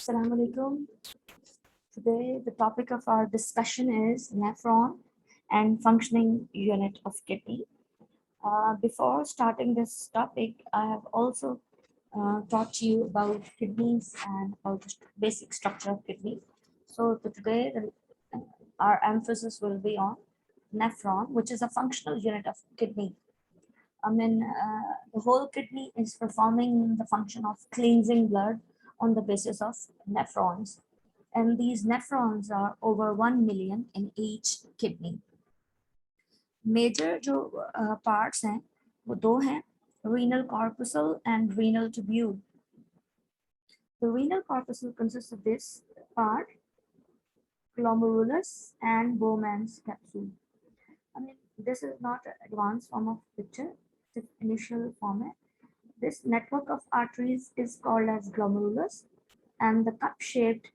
Assalamu alaikum. Today, the topic of our discussion is nephron and functioning unit of kidney. Before starting this topic, I have also taught you about kidneys and about the basic structure of kidney. So today, our emphasis will be on nephron, which is a functional unit of kidney. The whole kidney is performing the function of cleansing blood on the basis of nephrons. And these nephrons are over 1 million in each kidney. Major जो parts हैं वो दो हैं, renal corpuscle and renal tubule. The renal corpuscle consists of this part, glomerulus and Bowman's capsule. This is not an advanced form of picture, it's initial format. This network of arteries is called as glomerulus, and the cup-shaped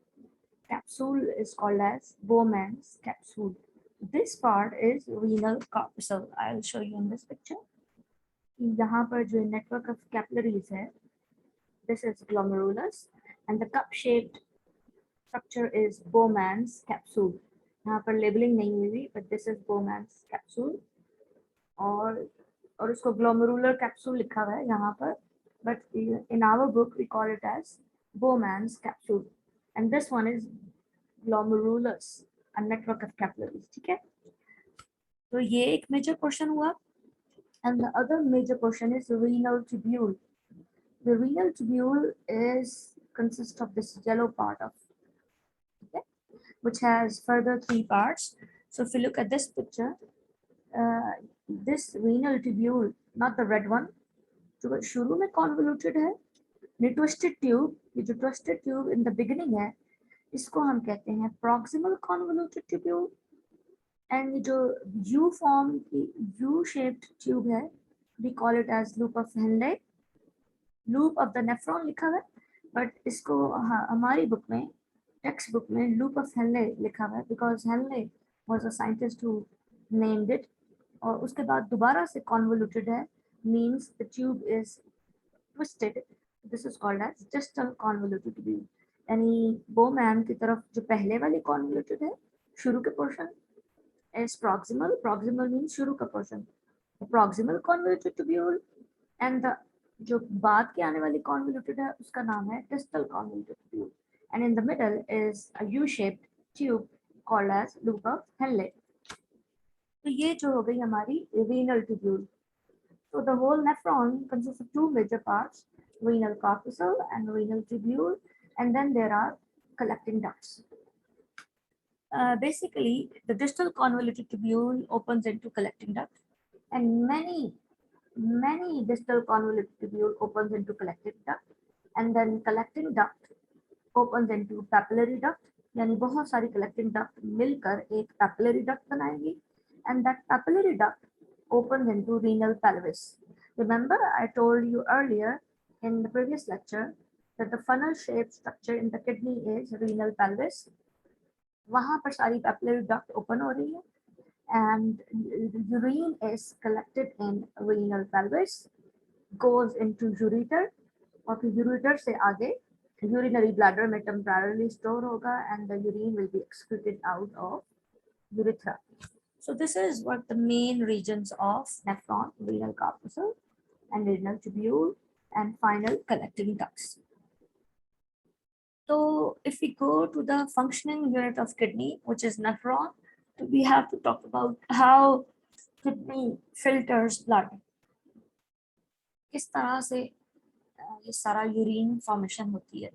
capsule is called as Bowman's capsule. This part is renal corpuscle. I'll show you in this picture. यहाँ पर जो network of capillaries है, this is glomerulus, and the cup-shaped structure is Bowman's capsule. यहाँ पर labeling नहीं हुई, but this is Bowman's capsule. और उसको glomerular capsule लिखा हुआ है यहाँ पर, but in our book we call it as Bowman's capsule, and this one is glomerulus, a network of capillaries. ठीक है, तो ये एक major portion हुआ, and the other major portion is the renal tubule. The renal tubule consists of this yellow part of, okay, which has further 3 parts. So if you look at this picture, this renal tubule, not the red one, जो शुरू में convoluted है, twisted tube, ये जो twisted tube in the beginning है, इसको हम कहते हैं proximal convoluted tubule, and ये जो U form की U-shaped tube है, we call it as loop of Henle. Loop of the nephron लिखा है, but इसको हमारी book में, text book में loop of Henle लिखा है, because Henle was a scientist who named it. और उसके बाद दोबारा से convoluted है, means the tube is twisted. This is called as distal convoluted tubule. यानी Bowman की तरफ जो पहले वाली convoluted है, शुरू के portion is proximal. Proximal means शुरू का portion. The proximal convoluted tubule, and the जो बाद के आने वाली convoluted है, उसका नाम है distal convoluted tubule. And in the middle is a U-shaped tube called as loop of Henle. तो ये जो हो गई हमारी renal tubule. So the whole nephron consists of 2 major parts, renal corpuscle and renal tubule, and then there are collecting ducts. Basically, the distal convoluted tubule opens into collecting duct, and many distal convoluted tubule opens into collecting duct, and then collecting duct opens into papillary duct. यानी बहुत सारी collecting duct मिलकर एक papillary duct बनाएगी, and that papillary duct opens into renal pelvis. Remember, I told you earlier in the previous lecture that the funnel-shaped structure in the kidney is renal pelvis. वहाँ पर सारी papillary duct open हो रही है, and urine is collected in renal pelvis, goes into ureter, और फिर ureter से आगे urinary bladder में temporarily store होगा, and the urine will be excreted out of urethra. So this is what the main regions of nephron, renal corpuscle, and renal tubule, and final collecting ducts. So if we go to the functioning unit of kidney, which is nephron, we have to talk about how kidney filters blood. किस तरह से ये सारा urine formation होती है.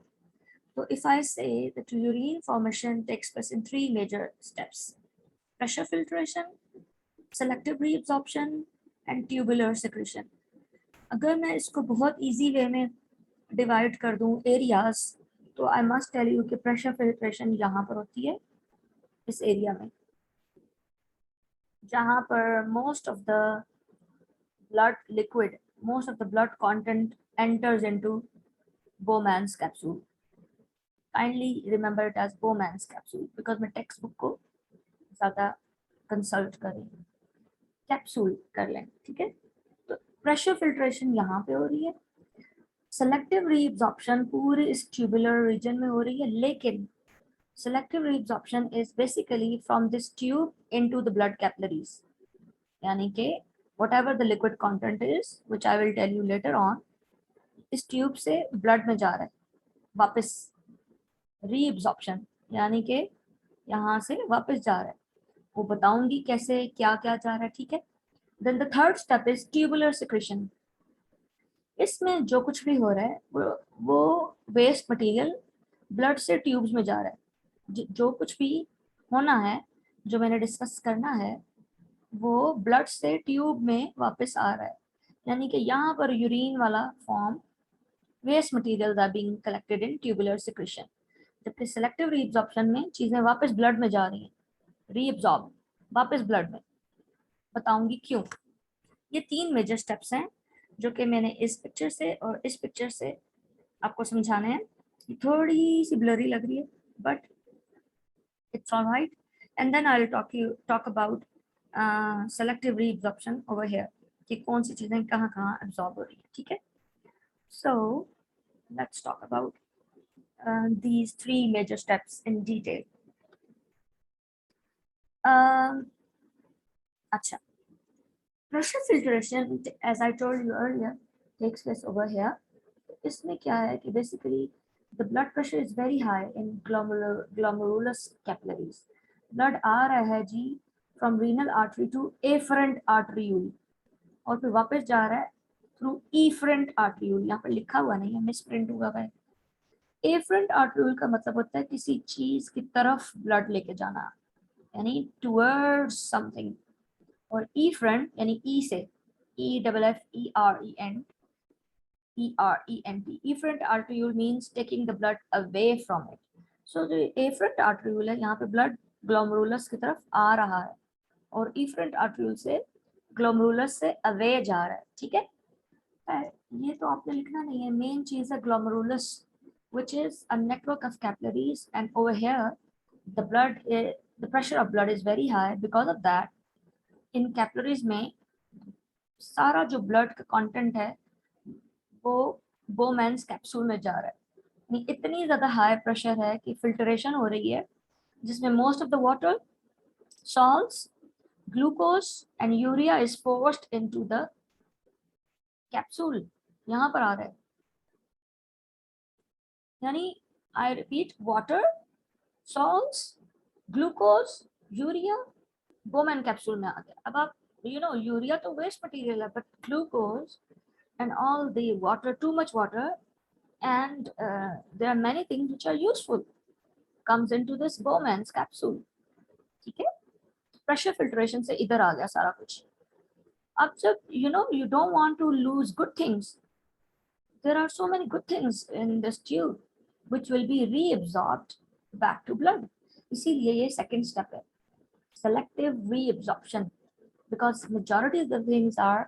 So if I say that urine formation takes place in 3 major steps: pressure filtration, selective reabsorption, and tubular secretion. अगर मैं इसको बहुत easy way में divide कर दूं areas, तो I must tell you कि pressure filtration यहाँ पर होती है, इस area में, जहाँ पर most of the blood content enters into Bowman's capsule. Kindly remember it as Bowman's capsule, because मैं textbook को ज़्यादा consult कर रही हूँ, capsule कर लें, ठीक है. तो pressure filtration यहाँ पे हो रही है, सेलेक्टिव रीअब्जॉर्प्शन पूरे इस ट्यूबुलर रीजन में हो रही है, लेकिन selective reabsorption is basically from this tube into the blood capillaries, यानी कि whatever the liquid content is, which I will tell you later on, इस ट्यूब से ब्लड में जा रहा है वापस, रीअब्जॉर्प्शन यानी कि यहाँ से वापस जा रहा है, वो बताऊंगी कैसे क्या क्या जा रहा है, ठीक है। Then the third step is tubular secretion. इसमें जो कुछ भी हो रहा है वो वेस्ट मटेरियल ब्लड से ट्यूब्स में जा रहा है, जो कुछ भी होना है, जो मैंने डिस्कस करना है, वो ब्लड से ट्यूब में वापस आ रहा है, यानी कि यहाँ पर यूरिन वाला form, waste material are being collected in tubular secretion. जबकि सेलेक्टिव रीअब्जॉर्प्शन में चीजें वापस ब्लड में जा रही हैं, रीअब्जॉर्ब वापस ब्लड में, बताऊंगी क्यों। ये तीन मेजर स्टेप्स हैं जो कि मैंने इस पिक्चर से और इस पिक्चर से आपको समझाने हैं। ये थोड़ी सी ब्लरी लग रही है but it's all right, and then I'll talk about selective reabsorption over here कि कौन सी चीजें कहाँ कहाँ absorb हो रही है, ठीक है। So let's talk about these three major steps in detail. अच्छा, pressure filtration, as I told you earlier, takes place over here. इसमें क्या है कि basically the blood pressure is very high in glomerulus capillaries. Blood आ रहा है जी from renal artery to afferent arteriole और फिर वापस जा रहा है through efferent arteriole, यहाँ पर लिखा हुआ नहीं है, मिसप्रिंट हुआ है। afferent arteriole का मतलब होता है किसी चीज की तरफ ब्लड लेके जाना, यानी towards something, और efferent यानी e से, EFFERENT, efferent arteriole means taking the blood away from it. So the afferent arteriole है, यहाँ पे blood glomerulus की तरफ आ रहा है और efferent arteriole से glomerulus से away जा रहा है, ठीक है। ये तो आपने लिखना नहीं है, मेन चीज है glomerulus, which is a network of capillaries, and over here the pressure of blood is very high. Because of that, in capillaries में सारा जो ब्लड का कंटेंट है वो बोमैन्स कैप्सूल में जा रहा है। इतनी ज्यादा हाई प्रेशर है कि फिल्ट्रेशन हो रही है, जिसमें most of the water, salts, glucose and urea is forced into the capsule, यहाँ पर आ रहा है। यानी I repeat, water, salts, glucose, urea Bowman capsule में आ गया। अब आप यूरिया तो वेस्ट मटेरियल है, but glucose and all the water, too much water, and there are many things which are useful comes into this Bowman's capsule, ठीक है। Pressure filtration से इधर आ गया सारा कुछ। अब जब you don't want to lose good things, there are so many good things in this tube which will be reabsorbed back to blood, इसीलिए ये second step है, selective reabsorption, because majority of the things are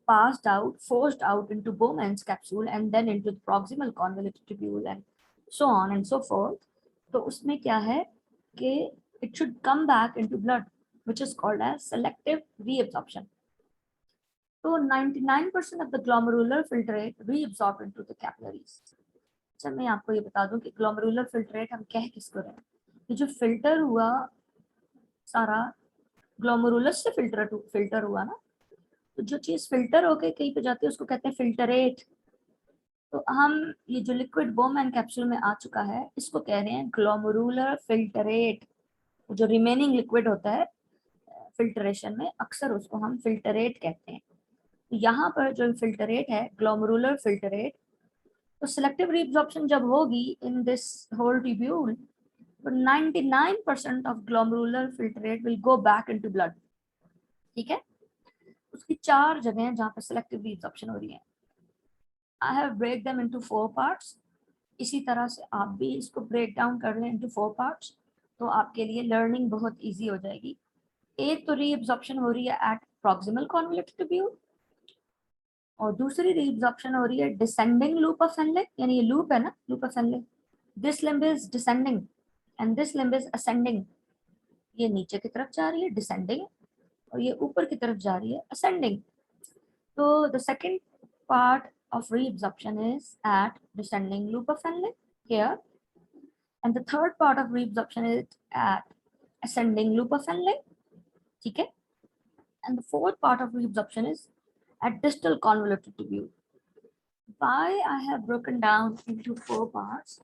passed out, forced out into Bowman's capsule and then into the proximal convoluted tubule and so on and so forth. तो उसमें क्या है कि it should come back into blood, which is called as selective reabsorption. तो 99% of the glomerular filtrate reabsorb into the capillaries. अच्छा, मैं आपको ये बता दूं कि glomerular filtrate हम कह किसको रहे हैं, ये जो फिल्टर हुआ सारा ग्लोमेरुलस से फिल्टर हुआ ना, तो जो चीज फिल्टर होके कहीं पे जाती है उसको कहते हैं फिल्टरेट। तो हम ये जो लिक्विड बोमैन कैप्सूल में आ चुका है इसको कह रहे हैं ग्लोमेरुलर फिल्टरेट। जो रिमेनिंग लिक्विड होता है फिल्टरेशन में अक्सर उसको हम फिल्टरेट कहते हैं। यहाँ पर जो फिल्टरेट है ग्लोमेरुलर फिल्टरेट, तो सिलेक्टिव रीअब्जॉर्प्शन जब होगी इन दिस होल ट्यूब्यूल, तो 99% of glomerular filtrate will go back into blood, ठीक है। उसकी चार जगह हैं जहाँ पर सिलेक्टिव रीअब्जॉर्प्शन हो रही है। I have break them into 4 parts. इसी तरह से आप भी इसको ब्रेक डाउन कर लें इनटू 4 पार्ट्स, तो आपके लिए लर्निंग बहुत इजी हो जाएगी। एक तो रीअब्जॉर्प्शन हो रही है एट प्रॉक्सिमल कॉन्वोल्यूटेड ट्यूब्यूल, और दूसरी रीअब्जॉर्प्शन हो रही है डिसेंडिंग लूप ऑफ हेनले, यानी ये लूप है ना, loop of Henle, this limb is descending and this limb is ascending. ये नीचे की तरफ जा रही है डिसेंडिंग और ये ऊपर की तरफ जा रही है असेंडिंग। तो the second part of reabsorption is at descending loop of Henle here, and the third part of reabsorption is at ascending loop of Henle. Okay, and the fourth part of reabsorption is at distal convoluted tubule. Why I have broken down into 4 parts?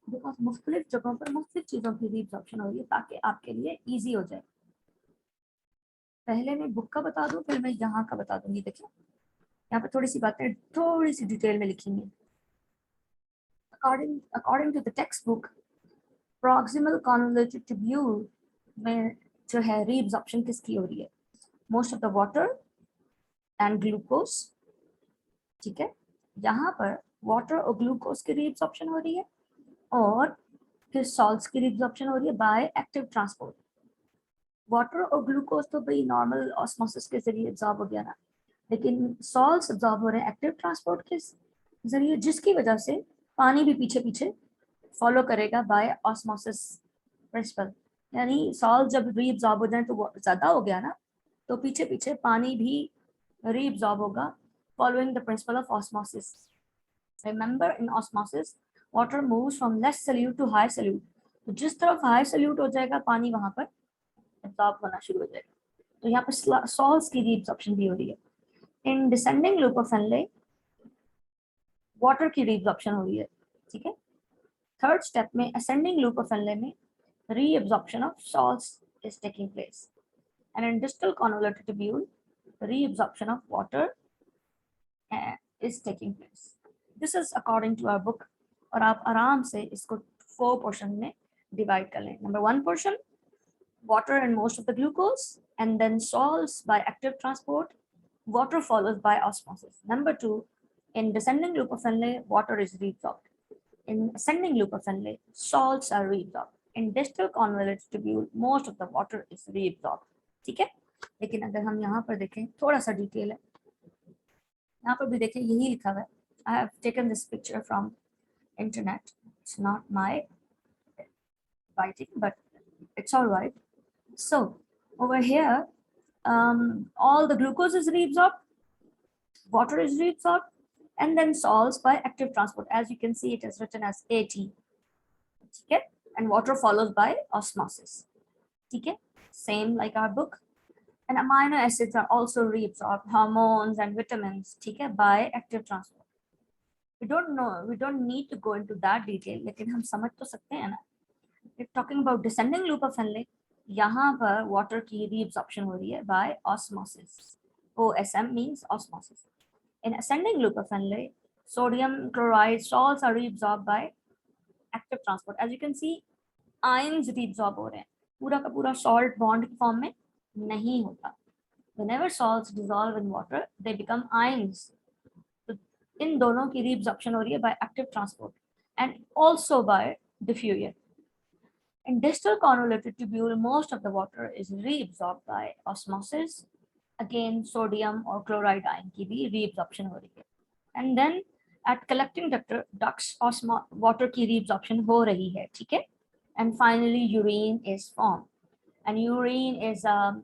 Because मुख्तलिफ जगहों पर मुख्तलिफ चीज़ों की reabsorption हो रही है ताकि आपके लिए easy हो जाए. पहले मैं बुक का बता दूं, फिर मैं यहाँ का बता दूंगी. देखिए यहाँ पे थोड़ी सी बातें थोड़ी सी डिटेल में लिखी हैं. According to the textbook, proximal convoluted tubule में जो है reabsorption किसकी हो रही है? Most of the water and glucose. ठीक है, यहाँ पर water और glucose की reabsorption हो रही है और फिर salts की reabsorption हो रही है by active transport. वाटर और ग्लूकोज तो भाई नॉर्मल ऑस्मोसिस के जरिए एब्जॉर्ब हो गया ना, लेकिन सॉल्ट्स एब्जॉर्ब हो रहे हैं एक्टिव ट्रांसपोर्ट के जरिए, जिसकी वजह से पानी भी पीछे पीछे फॉलो करेगा बाय ऑस्मोसिस प्रिंसिपल. यानी सॉल्ट जब रीअब्जॉर्ब हो जाए तो ज्यादा हो गया ना, तो पीछे पीछे पानी भी रीअब्जॉर्ब होगा following the principle of osmosis. Remember, in osmosis water moves from less solute to high solute. तो जिस तरफ हाई सॉल्यूट हो जाएगा पानी वहां पर एब्जॉर्ब होना शुरू हो जाएगा. तो यहाँ पे सॉल्ट्स की रीअब्जॉर्प्शन भी हो रही है. In descending loop of Henle water की रीअब्जॉर्प्शन हो रही है. ठीक है, थर्ड स्टेप में असेंडिंग लूप ऑफ Henle में reabsorption of salts is taking place, and in distal convoluted tubule reabsorption of water is taking place. This is according to our book, और आप आराम से इसको 4 पोर्शन में डिवाइड कर लें. Number 1 portion water and most of the glucose, and then salts by active transport, water follows by osmosis. Number 2, in descending loop of Henle water is reabsorbed. In ascending loop of Henle salts are reabsorbed. In distal convoluted tubule most of the water is reabsorbed. ठीक है, लेकिन अगर हम यहाँ पर देखें थोड़ा सा डिटेल है, यहाँ पर भी देखें यही लिखा हुआ है. I have taken this picture from internet. It's not my writing, but it's all right. So over here, all the glucose is reabsorbed, water is reabsorbed, and then salts by active transport. As you can see, it is written as AT. Okay, and water follows by osmosis. Okay, same like our book. And amino acids are also reabsorbed, hormones and vitamins. Okay, by active transport. We don't need to go into that detail, लेकिन हम समझ तो सकते हैं ना. We're talking about descending loop of Henle. यहाँ पर water की reabsorption हो रही है by osmosis. OSM means osmosis. In ascending loop of Henle, sodium chloride salts are reabsorbed by active transport. As you can see, ions reabsorb हो रहे हैं. पूरा का पूरा salt bond की form में नहीं होता. Whenever salts dissolve in water, they become ions. तो इन दोनों की reabsorption हो रही है by active transport and also by diffusion. In distal convoluted tubule, most of the water is reabsorbed by osmosis. Again, sodium or chloride ion की भी reabsorption हो रही है. And then at collecting ducts, water की reabsorption हो रही है. ठीक है. And finally, urine is formed. And urine is a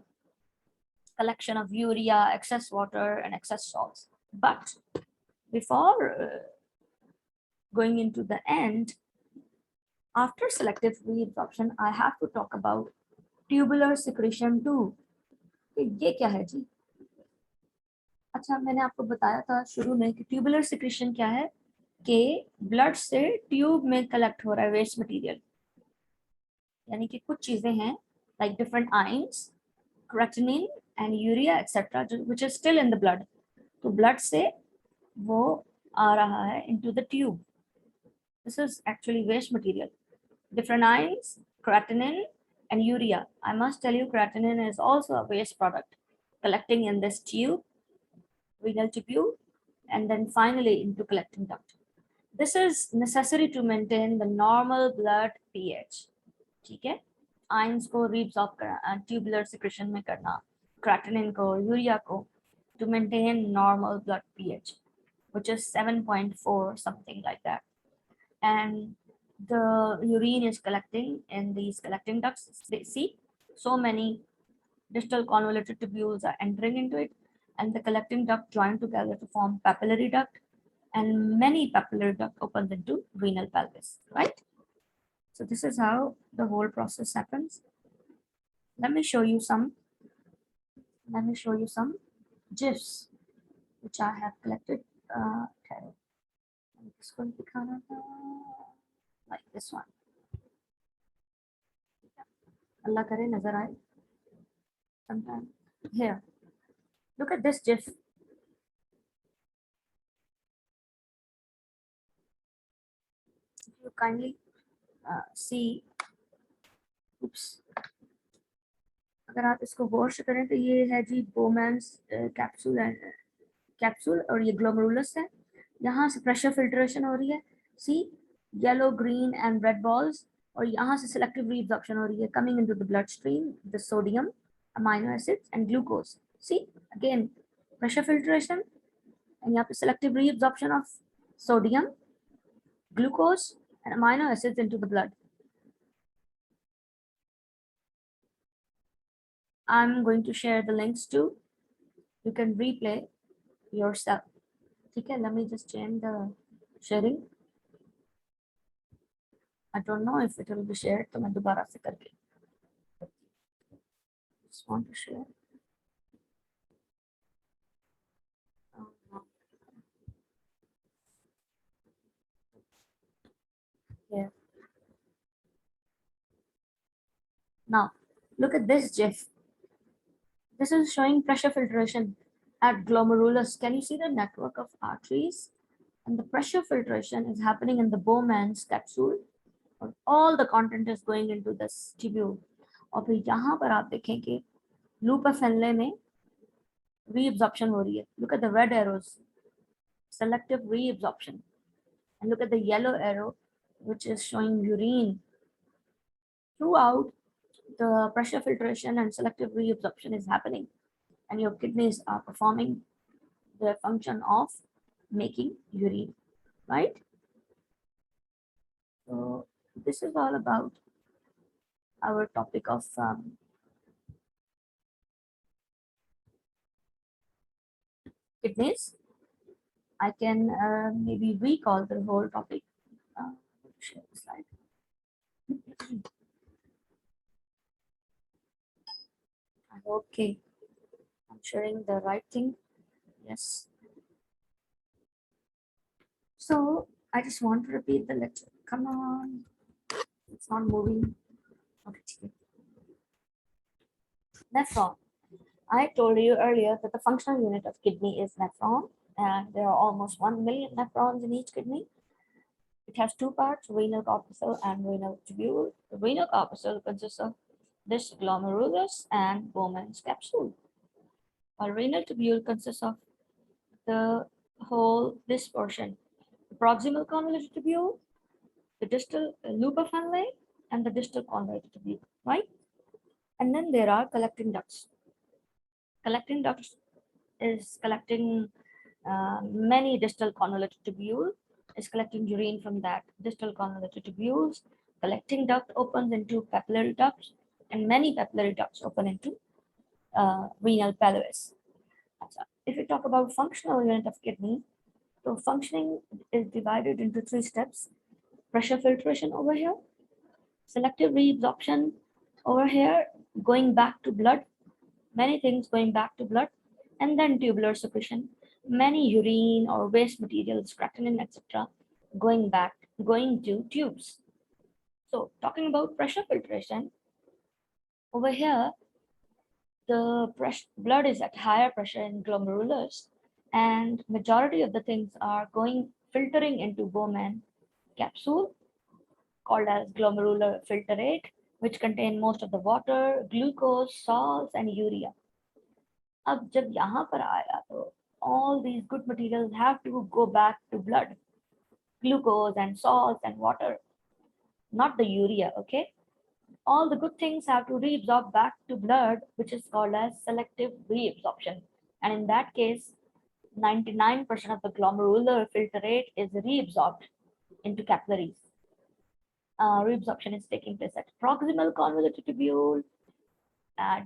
collection of urea, excess water, and excess salts. But before going into the end, after selective reabsorption, I have to talk about tubular secretion too. ये क्या है जी? अच्छा, मैंने आपको बताया था शुरू में कि ट्यूबुलर सिक्रेशन क्या है, कि ब्लड से ट्यूब में कलेक्ट हो रहा है वेस्ट मटेरियल. यानी कि कुछ चीजें हैं like different ions, creatinine and urea etcetera, which is still in the blood. तो ब्लड से वो आ रहा है into the tube. This is actually waste material. Different ions, creatinine and urea. I must tell you, creatinine is also a waste product collecting in this tube, renal tubule, and then finally into collecting duct. This is necessary to maintain the normal blood pH. ठीक है, ions को reabsorb करना, tubular secretion में करना, creatinine को, urea को, to maintain normal blood pH, which is 7.4, something like that. And the urine is collecting in these collecting ducts. See, so many distal convoluted tubules are entering into it, and the collecting duct join together to form papillary duct. and many papillary duct opens into renal pelvis, right? So this is how the whole process happens. Let me show you some. Let me show you some GIFs which I have collected. ठहरो, इसको दिखाना था, like this one. अल्लाह करे नजर आए. Sometime here. Look at this GIF. If you kindly see, oops. अगर आप इसको गौर से करें तो ये है जी बोमैन्स कैप्सूल कैप्सूल और ये ग्लोमेरुलस है. यहाँ से प्रेशर फिल्ट्रेशन हो रही है. See yellow green and red balls, और यहाँ से सिलेक्टिव रीअब्जॉर्प्शन हो रही है coming into the bloodstream the sodium amino acids and glucose. See again pressure filtration and यहाँ पे selective reabsorption of sodium glucose and amino acids into the blood. I'm going to share the links too. You can replay yourself. Okay, let me just change the sharing. I don't know if it will be shared, तो मैं दोबारा से करके just want to share. Here. Now, look at this GIF. This is showing pressure filtration at glomerulus. Can you see the network of arteries? And the pressure filtration is happening in the Bowman's capsule. और all the content is going into this tubule. और फिर यहाँ पर आप देखेंगे loop of Henle में reabsorption हो रही है. Look at the red arrows, selective reabsorption, and look at the yellow arrow, which is showing urine. Throughout, the pressure filtration and selective reabsorption is happening, and your kidneys are performing the function of making urine, right? So this is all about our topic of kidneys. I can maybe recall the whole topic. Share the slide. Okay, I'm sharing the right thing. Yes. So I just want to repeat the lecture. Come on, it's not moving. Okay. Nephron. I told you earlier that the functional unit of kidney is nephron, and there are almost 1 million nephrons in each kidney. It has two parts, renal corpuscle and renal tubule. The renal corpuscle consists of this glomerulus and Bowman's capsule. While renal tubule consists of the whole, this portion, the proximal convoluted tubule, the distal loop of Henle, and the distal convoluted tubule, right? And then there are collecting ducts. Collecting ducts is collecting many distal convoluted tubule, is collecting urine from that distal convoluted tubules. Collecting duct opens into papillary ducts, and many papillary ducts open into renal pelvis. If we talk about functional unit of kidney, so functioning is divided into 3 steps. Pressure filtration over here, selective reabsorption over here, going back to blood, many things going back to blood, and then tubular secretion, many urine or waste materials, creatinine, etc., going to tubes. So talking about pressure filtration, over here, the blood is at higher pressure in glomerulus, and majority of the things are filtering into Bowman capsule, called as glomerular filtrate, which contain most of the water, glucose, salts, and urea. अब जब यहाँ पर आया तो all these good materials have to go back to blood, glucose and salts and water, not the urea, okay? All the good things have to reabsorb back to blood, which is called as selective reabsorption. And in that case, 99% of the glomerular filtrate is reabsorbed into capillaries. Reabsorption is taking place at proximal convoluted tubule,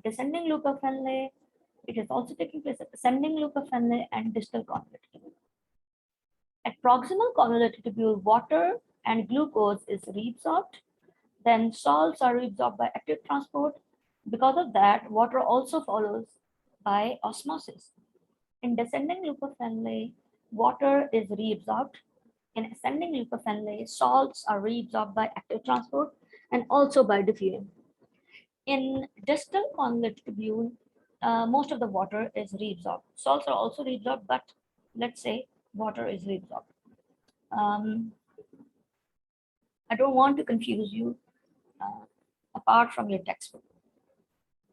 descending loop of Henle. It is also taking place at ascending loop of Henle and distal convoluted tubule. At proximal convoluted tubule, water and glucose is reabsorbed. Then salts are reabsorbed by active transport. Because of that, water also follows by osmosis. In descending leukophilinae, water is reabsorbed. In ascending leukophilinae, salts are reabsorbed by active transport and also by diffusion. In distal convoluted tubule, most of the water is reabsorbed. Salts are also reabsorbed, but let's say water is reabsorbed. I don't want to confuse you apart from your textbook.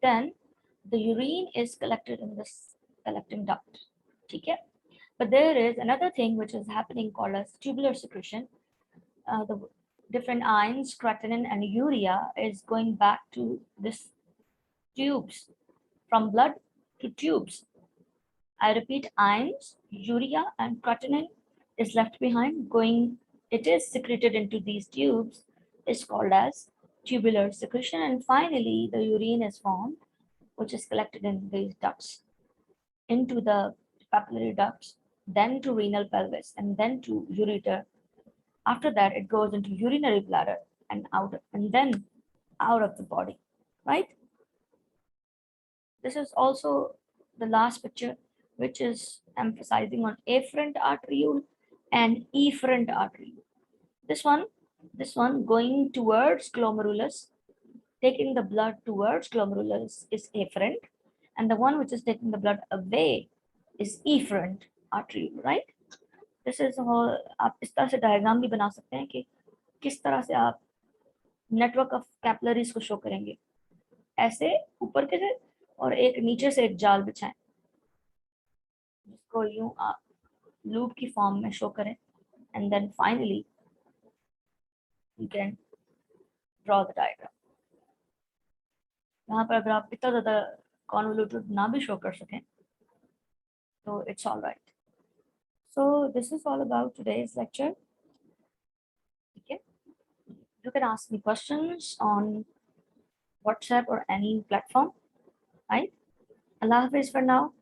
Then the urine is collected in this collecting duct. Okay? But there is another thing which is happening called as tubular secretion. The different ions, creatinine and urea, is going back to this tubes, from blood to tubes. I repeat, ions, urea and creatinine is left behind, it is secreted into these tubes, is called as tubular secretion. And finally, the urine is formed, which is collected in these ducts into the papillary ducts, then to renal pelvis, and then to ureter. After that, it goes into urinary bladder and then out of the body, right? This is also the last picture, which is emphasizing on afferent arteriole and efferent arteriole. This one going towards glomerulus, taking the blood towards glomerulus is afferent, and the one which is taking the blood away is efferent arteriole, right? This is whole, आप इस तरह से diagram भी बना सकते हैं कि किस तरह से आप नेटवर्क ऑफ कैपिलरीज को शो करेंगे, ऐसे ऊपर के से और एक नीचे से एक जाल बिछाएं जिसको यूं आप लूप की फॉर्म में शो करें, and then finally you can draw the diagram. यहाँ पर अगर आप इतना ज़्यादा कॉन्वोल्यूटेड ना भी शो कर सकें तो it's all right. So this is all about today's lecture. Okay, you can ask me questions on WhatsApp or any platform, right? Allah Hafiz for now.